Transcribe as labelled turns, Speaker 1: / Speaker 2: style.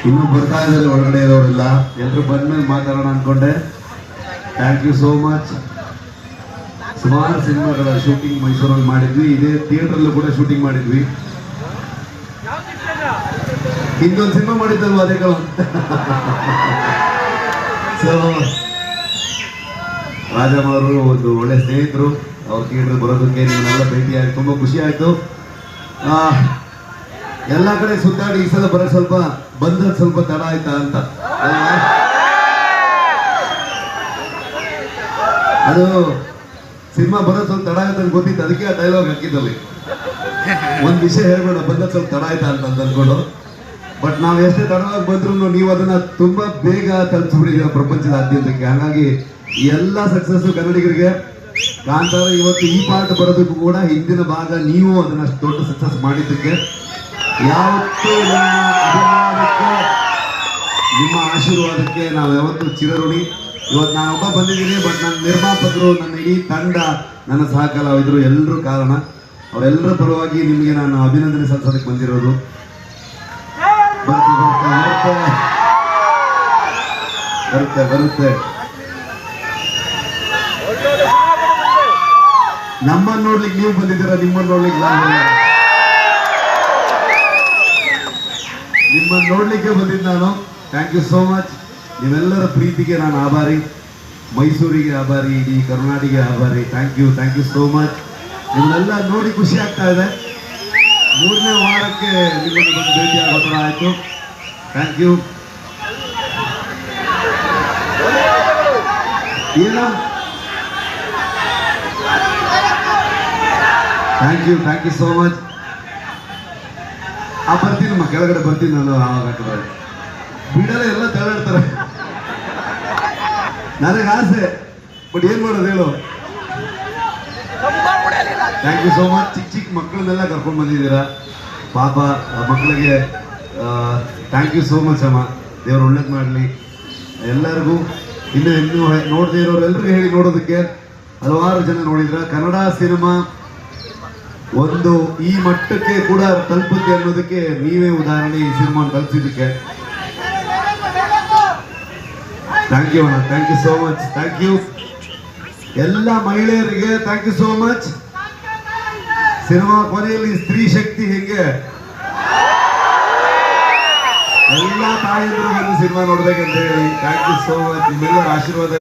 Speaker 1: ಇನ್ನೂ ಬರ್ತಾ ಇದ್ದಾರೆ ಒಳಗಡೆ ಇರೋರೆಲ್ಲ. ಎಲ್ಲರೂ ಬಂದ್ಮೇಲೆ ಮಾತಾಡೋಣ ಅನ್ಕೊಂಡೆ. Thank you so much. ಸುಮಾರು ಸಿನಿಮಾಗಳ ಶೂಟಿಂಗ್ ಮೈಸೂರಲ್ಲಿ ಮಾಡಿದ್ವಿ, ಇದೇ ಥಿಯೇಟ್ರಲ್ಲೂ ಕೂಡ ಶೂಟಿಂಗ್ ಮಾಡಿದ್ವಿ. ಇನ್ನೊಂದು ಸಿನಿಮಾ ಮಾಡಿದ್ದಲ್ವ ಅದೇ ಕಲ. ಸೊ ರಾಜಮ್ಮ ಅವರು ಒಂದು ಒಳ್ಳೆ ಸ್ನೇಹಿತರು. ಅವ್ರ ಥಿಯೇಟರ್ ಬರೋದಕ್ಕೆ ನಿಮ್ಮನ್ನೆಲ್ಲ ಭೇಟಿಯಾಗಿ ತುಂಬ ಖುಷಿ ಆಯಿತು. ಎಲ್ಲ ಕಡೆ ಸುತ್ತಾಡಿ ಈ ಸಲ ಬರೋ ಸ್ವಲ್ಪ ಬಂದದ್ದು ಸ್ವಲ್ಪ ತಡ ಆಯ್ತಾ ಅಂತ. ಅದು ಸಿನಿಮಾ ಬರೋದು ಸ್ವಲ್ಪ ತಡ ಆಯ್ತು ಅಂತ ಗೊತ್ತಿತ್ತು, ಅದಕ್ಕೆ ಆ ಡೈಲಾಗ್ ಹಾಕಿದ್ದಲ್ಲಿ ಒಂದು ವಿಷಯ ಹೇಳ್ಬೇಡ ಬಂದದ್ದು ಸ್ವಲ್ಪ ತಡ ಆಯ್ತಾ ಅಂತ ಅಂದ್ಕೊಂಡು. ಬಟ್ ನಾವು ಎಷ್ಟೇ ತಡವಾಗಿ ಬಂದ್ರು ನೀವು ಅದನ್ನ ತುಂಬಾ ಬೇಗ ತಲುಪಿಸ್ಬಿಟ್ಟಿದ್ದೀರ ಪ್ರಪಂಚದಾದ್ಯಂತಕ್ಕೆ. ಹಾಗಾಗಿ ಎಲ್ಲ ಸಕ್ಸಸ್ಸು ಕನ್ನಡಿಗರಿಗೆ. ಕಾಂತಾರ ಇವತ್ತು ಈ ಪಾರ್ಟ್ ಬರೋದಕ್ಕೂ ಕೂಡ ಹಿಂದಿನ ಭಾಗ ನೀವು ಅದನ್ನ ಅಷ್ಟು ದೊಡ್ಡ ಸಕ್ಸಸ್ ಮಾಡಿದ್ದಕ್ಕೆ ಯಾವತ್ತೂ ನಿಮ್ಮ ಆಶೀರ್ವಾದಕ್ಕೆ ನಾವು ಯಾವತ್ತೂ ಚಿರಋಣಿ. ಇವತ್ತು ನಾನೊಬ್ಬ ಬಂದಿದ್ದೀನಿ, ಬಟ್ ನನ್ನ ನಿರ್ಮಾಪಕರು, ನನ್ನ ಇಡೀ ತಂಡ, ನನ್ನ ಸಹ ಕಲಾವಿದರು ಎಲ್ಲರೂ ಕಾರಣ. ಅವರೆಲ್ಲರ ಪರವಾಗಿ ನಿಮಗೆ ನಾನು ಅಭಿನಂದನೆ ಸಲ್ಲಿಸೋದಕ್ಕೆ ಬಂದಿರೋದು. ಬರುತ್ತೆ ಬರುತ್ತೆ. ನಮ್ಮನ್ನು ನೋಡ್ಲಿಕ್ಕೆ ನೀವು ಬಂದಿದ್ದೀರಾ, ನಿಮ್ಮನ್ನು ನೋಡ್ಲಿಕ್ಕೆ ನಿಮ್ಮನ್ನು ನೋಡ್ಲಿಕ್ಕೆ ಬಂದಿದ್ದು ನಾನು. Thank you so much. ನೀವೆಲ್ಲರ ಪ್ರೀತಿಗೆ ನಾನು ಆಭಾರಿ, ಮೈಸೂರಿಗೆ ಆಭಾರಿ, ಇಡೀ ಕರ್ನಾಟಕಕ್ಕೆ ಆಭಾರಿ. Thank you so much. ನಿಮ್ಮನ್ನೆಲ್ಲ ನೋಡಿ ಖುಷಿ ಆಗ್ತಾ ಇದೆ. 3ನೇ ವಾರಕ್ಕೆ ನಿಮ್ಮನ್ನು ಬಂದು ಭೇಟಿ ಆಗೋ ಥರ ಆಯಿತು. Thank you. ಏನೋ ಥ್ಯಾಂಕ್ ಯು ಸೋ ಮಚ್. ಬರ್ತೀನಮ್ಮ, ಕೆಳಗಡೆ ಬರ್ತೀನಿ ನಾನು. ಆವಾಗ ಹಾಕಿದ್ರೆ ಬಿಡಲ್ಲ, ಎಲ್ಲ ತಳ್ಳಾಡ್ತಾರೆ. ನನಗೆ ಆಸೆ, ಬಟ್ ಏನ್ ಮಾಡೋದು ಹೇಳು. Thank you so much. ಚಿಕ್ಕ ಮಕ್ಕಳನ್ನೆಲ್ಲ ಕರ್ಕೊಂಡು ಬಂದಿದ್ದೀರಾ. ಪಾಪ ಮಕ್ಕಳಿಗೆ ಥ್ಯಾಂಕ್ ಯು ಸೋ ಮಚ್ ಅಮ್ಮ. ದೇವ್ರು ಒಳ್ಳೇದು ಮಾಡಲಿ ಎಲ್ಲರಿಗೂ. ಇನ್ನೂ ನೋಡದೇ ಇರೋರೆಲ್ಲರಿಗೂ ಹೇಳಿ ನೋಡೋದಕ್ಕೆ. ಹಲವಾರು ಜನ ನೋಡಿದ್ರ. ಕನ್ನಡ ಸಿನಿಮಾ ಒಂದು ಈ ಮಟ್ಟಕ್ಕೆ ಕೂಡ ತಲುಪುತ್ತೆ ಅನ್ನೋದಕ್ಕೆ ನೀವೇ ಉದಾಹರಣೆ, ಈ ಸಿನಿಮಾ ತಲುಪಿಸಿದ್ದಕ್ಕೆ. ಥ್ಯಾಂಕ್ ಯು ಅಣ್ಣ, thank you so much. Thank you ಎಲ್ಲ ಮಹಿಳೆಯರಿಗೆ. Thank you so much. Cinema ಕೊನೆಯಲ್ಲಿ ಸ್ತ್ರೀ ಶಕ್ತಿ ಹೆಂಗೆ ಎಲ್ಲ ತಾಯಿಯಂದ್ರು ಬಂದು ಸಿನಿಮಾ ನೋಡ್ಬೇಕಂತ ಹೇಳಿ. Thank you so much. ನಿಮ್ಮೆಲ್ಲರ ಆಶೀರ್ವಾದ